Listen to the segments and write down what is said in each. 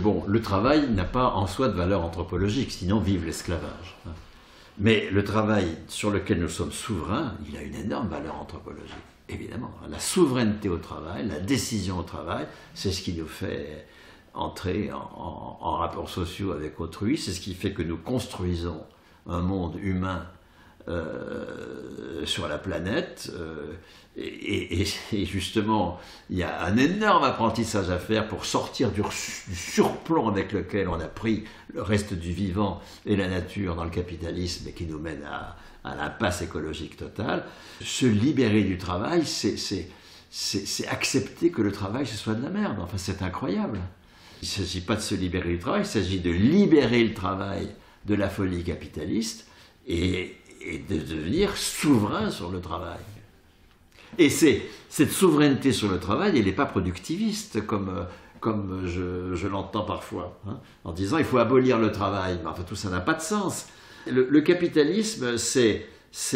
Bon, le travail n'a pas en soi de valeur anthropologique, sinon vive l'esclavage. Mais le travail sur lequel nous sommes souverains, il a une énorme valeur anthropologique, évidemment. La souveraineté au travail, la décision au travail, c'est ce qui nous fait entrer en rapports sociaux avec autrui, c'est ce qui fait que nous construisons un monde humain sur la planète, et justement il y a un énorme apprentissage à faire pour sortir du surplomb avec lequel on a pris le reste du vivant et la nature dans le capitalisme et qui nous mène à l'impasse écologique totale. Se libérer du travail, c'est accepter que le travail ce soit de la merde. Enfin, c'est incroyable. Il ne s'agit pas de se libérer du travail, il s'agit de libérer le travail de la folie capitaliste et de devenir souverain sur le travail. Et cette souveraineté sur le travail, elle n'est pas productiviste, comme je l'entends parfois, hein, en disant il faut abolir le travail. Mais enfin, tout ça n'a pas de sens. Le capitalisme, c'est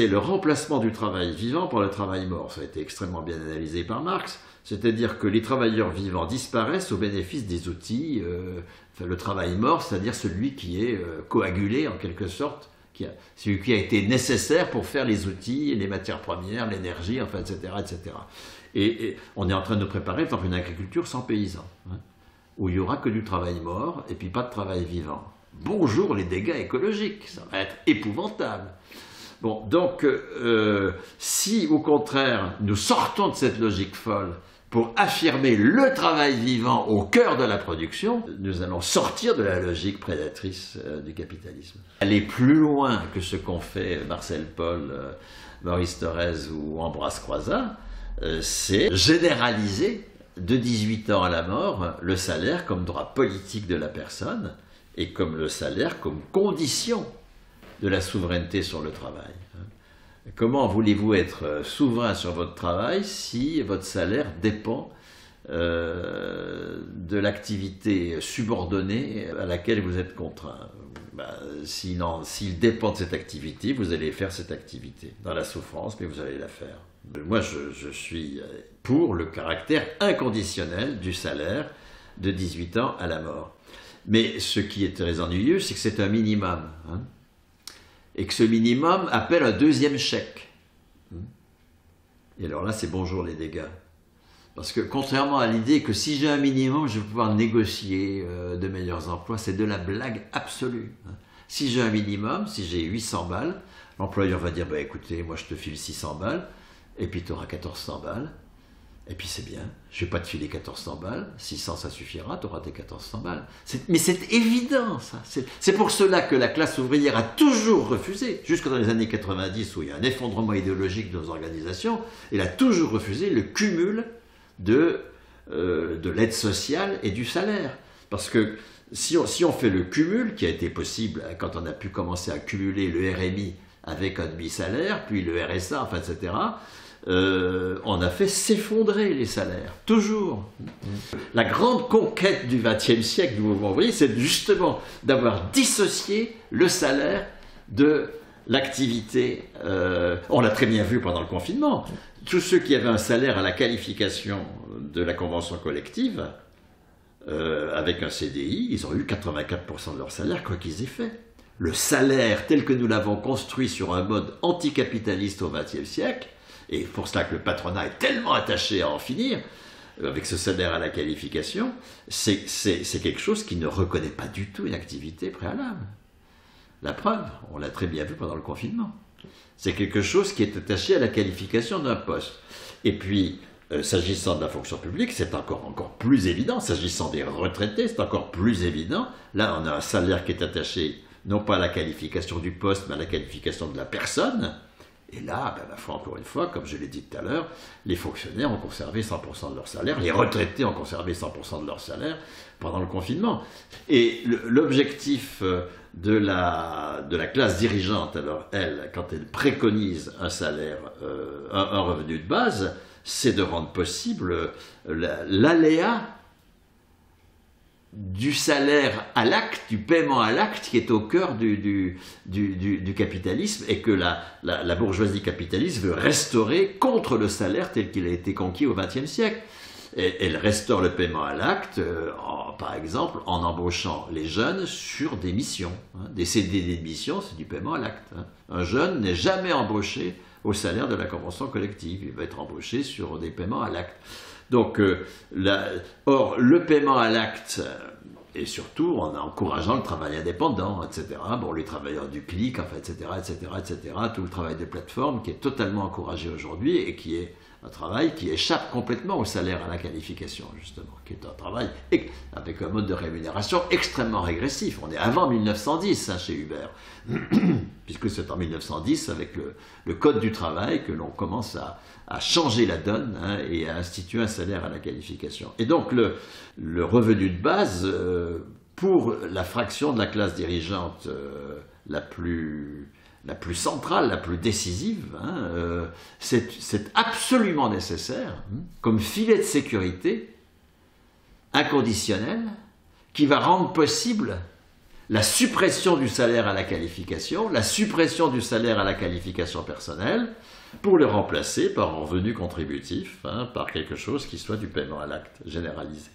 le remplacement du travail vivant par le travail mort. Ça a été extrêmement bien analysé par Marx. C'est-à-dire que les travailleurs vivants disparaissent au bénéfice des outils, le travail mort, c'est-à-dire celui qui est coagulé en quelque sorte, celui qui a été nécessaire pour faire les outils, les matières premières, l'énergie, enfin, etc., etc. Et on est en train de nous préparer pour une agriculture sans paysans, hein, où il n'y aura que du travail mort et puis pas de travail vivant. Bonjour les dégâts écologiques, ça va être épouvantable. Bon, donc, si au contraire nous sortons de cette logique folle pour affirmer le travail vivant au cœur de la production, nous allons sortir de la logique prédatrice du capitalisme. Aller plus loin que ce qu'ont fait Marcel Paul, Maurice Thorez ou Ambroise Croizat, c'est généraliser de 18 ans à la mort le salaire comme droit politique de la personne et comme le salaire comme condition de la souveraineté sur le travail. Comment voulez-vous être souverain sur votre travail si votre salaire dépend de l'activité subordonnée à laquelle vous êtes contraint? S'il dépend de cette activité, vous allez faire cette activité dans la souffrance, mais vous allez la faire. Moi, je suis pour le caractère inconditionnel du salaire de 18 ans à la mort. Mais ce qui est très ennuyeux, c'est que c'est un minimum, hein, et que ce minimum appelle un deuxième chèque. Et alors là, c'est bonjour les dégâts. Parce que contrairement à l'idée que si j'ai un minimum, je vais pouvoir négocier de meilleurs emplois, c'est de la blague absolue. Si j'ai un minimum, si j'ai 800 balles, l'employeur va dire bah, « écoutez, moi je te file 600 balles, et puis tu auras 1400 balles, et puis c'est bien, je ne vais pas te filer 1400 balles, 600 ça suffira, tu auras tes 1400 balles. » Mais c'est évident ça. C'est pour cela que la classe ouvrière a toujours refusé, jusque dans les années 90 où il y a un effondrement idéologique de nos organisations, elle a toujours refusé le cumul de l'aide sociale et du salaire. Parce que si on fait le cumul, qui a été possible quand on a pu commencer à cumuler le RMI avec un demi-salaire, puis le RSA, enfin, etc., on a fait s'effondrer les salaires, toujours. La grande conquête du XXe siècle du mouvement ouvrier, c'est justement d'avoir dissocié le salaire de l'activité. On l'a très bien vu pendant le confinement. Tous ceux qui avaient un salaire à la qualification de la convention collective, avec un CDI, ils ont eu 84% de leur salaire, quoi qu'ils aient fait. Le salaire tel que nous l'avons construit sur un mode anticapitaliste au XXe siècle, et pour cela que le patronat est tellement attaché à en finir, avec ce salaire à la qualification, c'est quelque chose qui ne reconnaît pas du tout une activité préalable. La preuve, on l'a très bien vu pendant le confinement. C'est quelque chose qui est attaché à la qualification d'un poste. Et puis, s'agissant de la fonction publique, c'est encore plus évident. S'agissant des retraités, c'est encore plus évident. Là, on a un salaire qui est attaché non pas à la qualification du poste, mais à la qualification de la personne. Et là, ben, ma foi, encore une fois, comme je l'ai dit tout à l'heure, les fonctionnaires ont conservé 100% de leur salaire, les retraités ont conservé 100% de leur salaire pendant le confinement. Et l'objectif de la classe dirigeante, alors elle, quand elle préconise un salaire, un revenu de base, c'est de rendre possible l'aléa du salaire à l'acte, du paiement à l'acte qui est au cœur du capitalisme et que la bourgeoisie capitaliste veut restaurer contre le salaire tel qu'il a été conquis au XXe siècle. elle restaure le paiement à l'acte, par exemple, en embauchant les jeunes sur des missions. Des CDD de mission, c'est du paiement à l'acte. Un jeune n'est jamais embauché au salaire de la convention collective. Il va être embauché sur des paiements à l'acte. Donc, or, le paiement à l'acte, et surtout en encourageant le travail indépendant, etc. Bon, les travailleurs du clic, enfin, etc., etc., etc. Tout le travail de plateforme qui est totalement encouragé aujourd'hui et qui est un travail qui échappe complètement au salaire, à la qualification, justement, qui est un travail avec un mode de rémunération extrêmement régressif. On est avant 1910 chez Uber, puisque c'est en 1910, avec le Code du travail, que l'on commence à changer la donne et à instituer un salaire à la qualification. Et donc le revenu de base, pour la fraction de la classe dirigeante la plus centrale, la plus décisive, c'est absolument nécessaire comme filet de sécurité inconditionnel qui va rendre possible la suppression du salaire à la qualification, la suppression du salaire à la qualification personnelle, pour le remplacer par un revenu contributif, par quelque chose qui soit du paiement à l'acte généralisé.